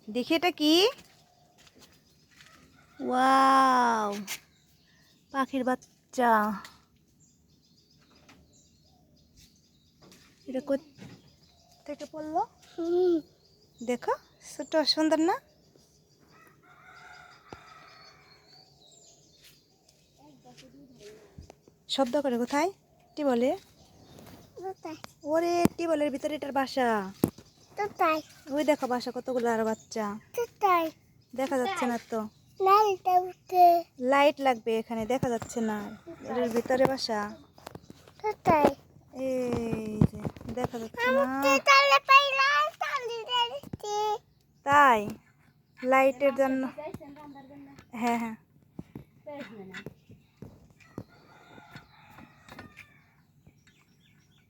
দেখি এটা কি? ওয়াও, পাখির বাচ্চা। এটা থেকে পড়লো? দেখো, ছোট সুন্দর না? শব্দ করে কোথায়? টিবলে? ওরে, টিবলের ভিতরে এটার বাসা। ওই দেখো বাসা, কতগুলো আর বাচ্চা। দেখা যাচ্ছে না তো। লাইট লাগবে, এখানে দেখা যাচ্ছে না। এর ভিতরে বাসা। এই যে দেখা যাচ্ছে না। তাই লাইটের জন্য। হ্যাঁ হ্যাঁ,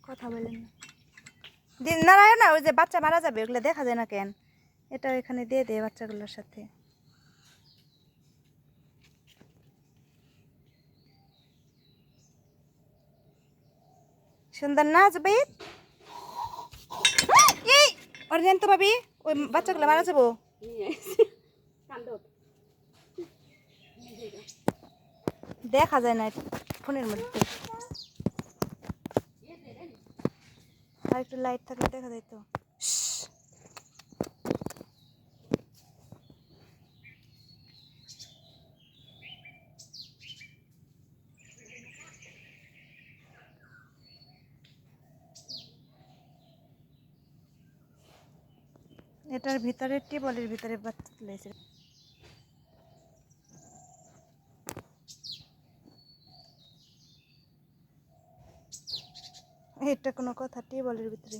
কথা বলেন না। না না, ওই যে বাচ্চা মারা যাবে, ওগুলো দেখা যায় না কেন? এটা এখানে দিয়ে দে বাচ্চাগুলোর সাথে। সুন্দর না জুবাইর? এই ওর জান তো ভাবি, ওই বাচ্চাগুলো মারা যাবো। দেখা যায় না ফোনের মধ্যে। আর একটু লাইট থাকলে দেখা যায় তো। এটার ভিতরে টিবলের ভিতরে বাচ্চা তুলেছে। এটা কোনো কথা? টিবলের ভিতরে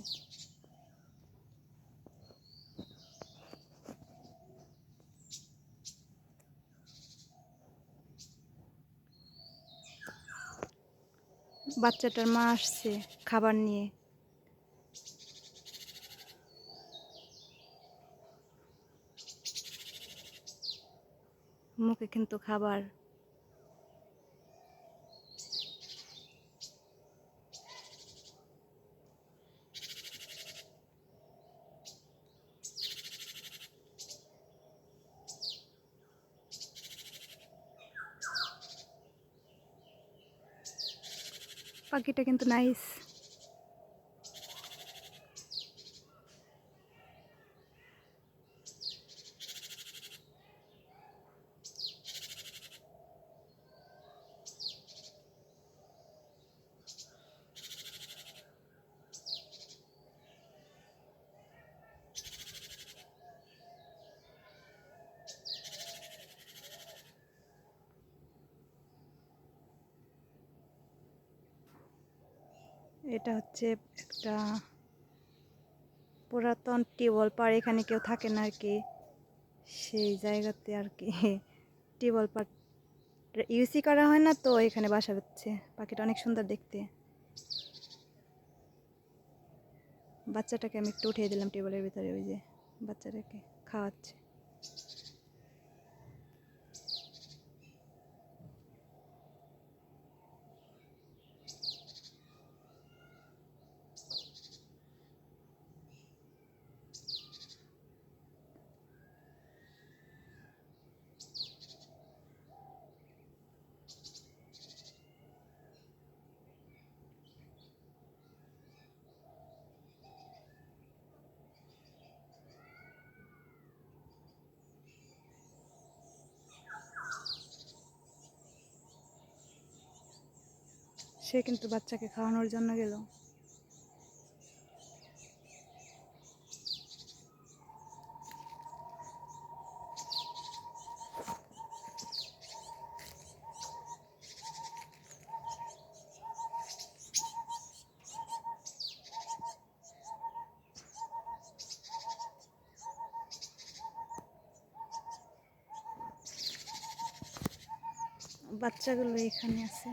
বাচ্চাটার মা আসছে খাবার নিয়ে। মুখে কিন্তু খাবার। পাখিটা কিন্তু নাইস। এটা হচ্ছে একটা পুরাতন টিউবওয়েল পার, এখানে কেউ থাকে না আর কি, সেই জায়গাতে আর কি টিউবওয়েল পার ইউজই করা হয় না, তো এখানে বাসা হচ্ছে। পাখিটা অনেক সুন্দর দেখতে। বাচ্চাটাকে আমি একটু উঠিয়ে দিলাম টিউবওয়েলের ভিতরে, ওই যে বাচ্চাটাকে খাওয়াচ্ছে। সে কিন্তু বাচ্চাকে খাওয়ানোর জন্য গেল। বাচ্চাগুলো এখানে আছে।